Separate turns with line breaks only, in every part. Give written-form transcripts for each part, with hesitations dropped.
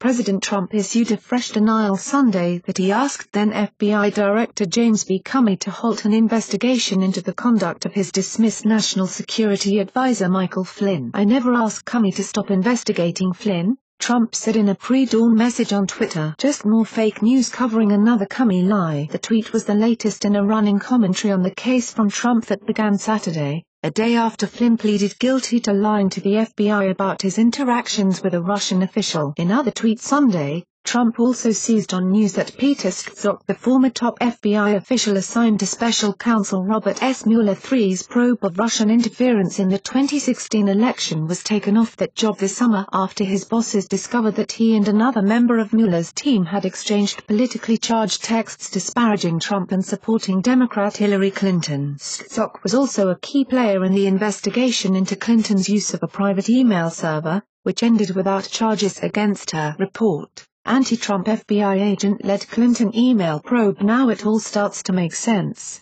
President Trump issued a fresh denial Sunday that he asked then FBI Director James B. Comey to halt an investigation into the conduct of his dismissed National Security Advisor Michael Flynn. "I never asked Comey to stop investigating Flynn," Trump said in a pre-dawn message on Twitter. "Just more fake news covering another Comey lie." The tweet was the latest in a running commentary on the case from Trump that began Saturday, a day after Flynn pleaded guilty to lying to the FBI about his interactions with a Russian official. In other tweets Sunday, Trump also seized on news that Peter Strzok, the former top FBI official assigned to special counsel Robert S. Mueller III's probe of Russian interference in the 2016 election, was taken off that job this summer after his bosses discovered that he and another member of Mueller's team had exchanged politically charged texts disparaging Trump and supporting Democrat Hillary Clinton. Strzok was also a key player in the investigation into Clinton's use of a private email server, which ended without charges against her. Report. Anti-Trump FBI agent-led Clinton email probe. "Now it all starts to make sense,"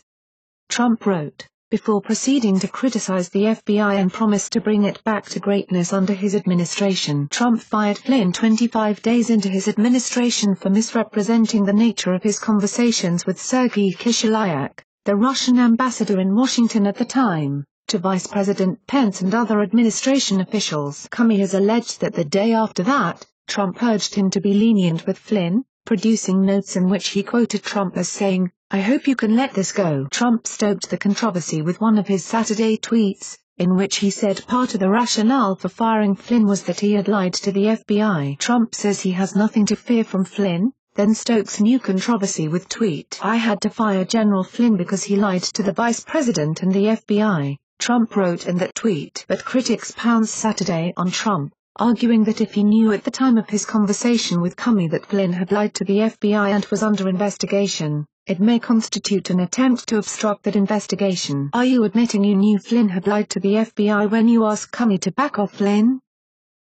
Trump wrote, before proceeding to criticize the FBI and promise to bring it back to greatness under his administration. Trump fired Flynn 25 days into his administration for misrepresenting the nature of his conversations with Sergei Kislyak, the Russian ambassador in Washington at the time, to Vice President Pence and other administration officials. Comey has alleged that the day after that, Trump urged him to be lenient with Flynn, producing notes in which he quoted Trump as saying, "I hope you can let this go." Trump stoked the controversy with one of his Saturday tweets, in which he said part of the rationale for firing Flynn was that he had lied to the FBI. Trump says he has nothing to fear from Flynn, then stokes new controversy with tweet, "I had to fire General Flynn because he lied to the Vice President and the FBI," Trump wrote in that tweet. But critics pounced Saturday on Trump, arguing that if he knew at the time of his conversation with Comey that Flynn had lied to the FBI and was under investigation, it may constitute an attempt to obstruct that investigation. "Are you admitting you knew Flynn had lied to the FBI when you asked Comey to back off Flynn?"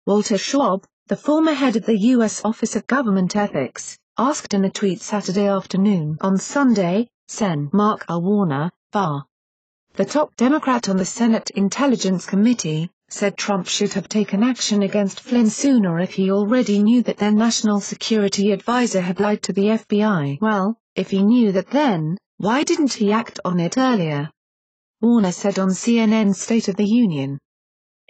Walter Schwab, the former head of the U.S. Office of Government Ethics, asked in a tweet Saturday afternoon. On Sunday, Sen. Mark R. Warner, VAR, the top Democrat on the Senate Intelligence Committee, said Trump should have taken action against Flynn sooner if he already knew that their national security advisor had lied to the FBI. "Well, if he knew that then, why didn't he act on it earlier?" Warner said on CNN's State of the Union.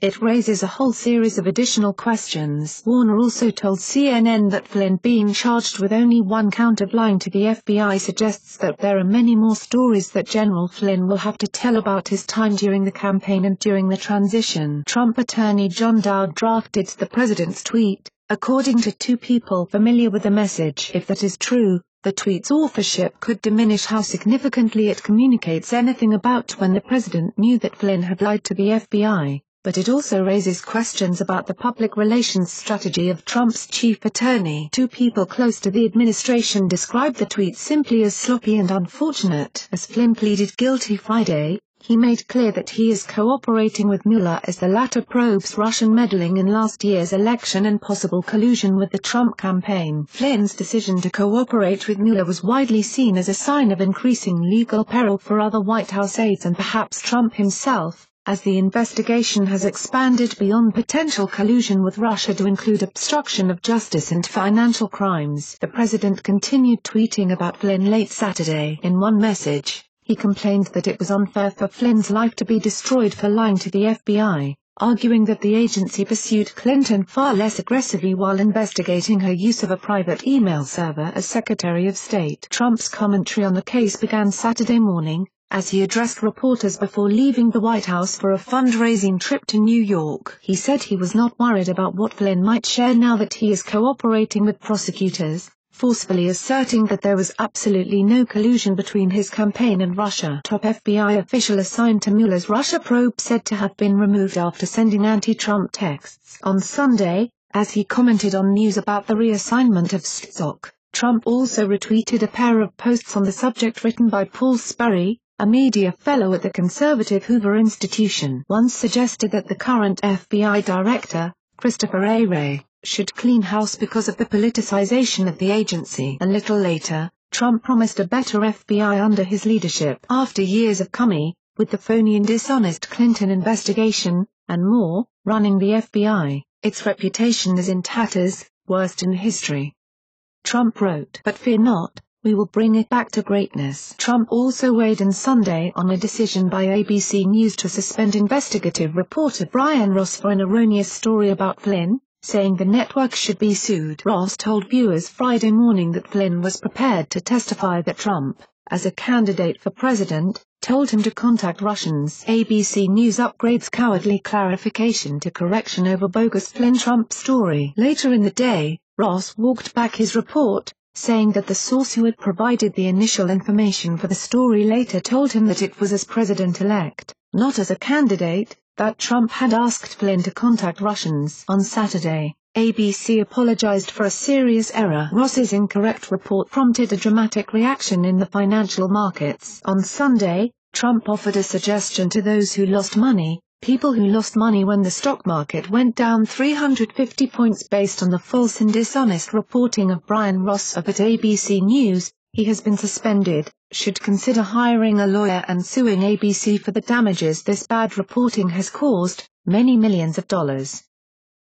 "It raises a whole series of additional questions." Warner also told CNN that Flynn being charged with only one count of lying to the FBI suggests that there are many more stories that General Flynn will have to tell about his time during the campaign and during the transition. Trump attorney John Dowd drafted the president's tweet, according to two people familiar with the message. If that is true, the tweet's authorship could diminish how significantly it communicates anything about when the president knew that Flynn had lied to the FBI. But it also raises questions about the public relations strategy of Trump's chief attorney. Two people close to the administration described the tweet simply as sloppy and unfortunate. As Flynn pleaded guilty Friday, he made clear that he is cooperating with Mueller as the latter probes Russian meddling in last year's election and possible collusion with the Trump campaign. Flynn's decision to cooperate with Mueller was widely seen as a sign of increasing legal peril for other White House aides and perhaps Trump himself, as the investigation has expanded beyond potential collusion with Russia to include obstruction of justice and financial crimes. The president continued tweeting about Flynn late Saturday. In one message, he complained that it was unfair for Flynn's life to be destroyed for lying to the FBI, arguing that the agency pursued Clinton far less aggressively while investigating her use of a private email server as Secretary of State. Trump's commentary on the case began Saturday morning, as he addressed reporters before leaving the White House for a fundraising trip to New York. He said he was not worried about what Flynn might share now that he is cooperating with prosecutors, forcefully asserting that there was absolutely no collusion between his campaign and Russia. Top FBI official assigned to Mueller's Russia probe said to have been removed after sending anti-Trump texts. On Sunday, as he commented on news about the reassignment of Strzok, Trump also retweeted a pair of posts on the subject written by Paul Sperry, a media fellow at the conservative Hoover Institution. One suggested that the current FBI director, Christopher A. Wray, should clean house because of the politicization of the agency. A little later, Trump promised a better FBI under his leadership. After years of Comey, with the phony and dishonest Clinton investigation, and more, running the FBI, its reputation is in tatters, worst in history. Trump wrote, "But fear not, we will bring it back to greatness." Trump also weighed in Sunday on a decision by ABC News to suspend investigative reporter Brian Ross for an erroneous story about Flynn, saying the network should be sued. Ross told viewers Friday morning that Flynn was prepared to testify that Trump, as a candidate for president, told him to contact Russians. ABC News upgrades cowardly clarification to correction over bogus Flynn-Trump story. Later in the day, Ross walked back his report, saying that the source who had provided the initial information for the story later told him that it was as president-elect, not as a candidate, that Trump had asked Flynn to contact Russians. On Saturday, ABC apologized for a serious error. Ross's incorrect report prompted a dramatic reaction in the financial markets. On Sunday, Trump offered a suggestion to those who lost money, people who lost money when the stock market went down 350 points based on the false and dishonest reporting of Brian Ross of ABC News. He has been suspended, should consider hiring a lawyer and suing ABC for the damages this bad reporting has caused, many millions of dollars.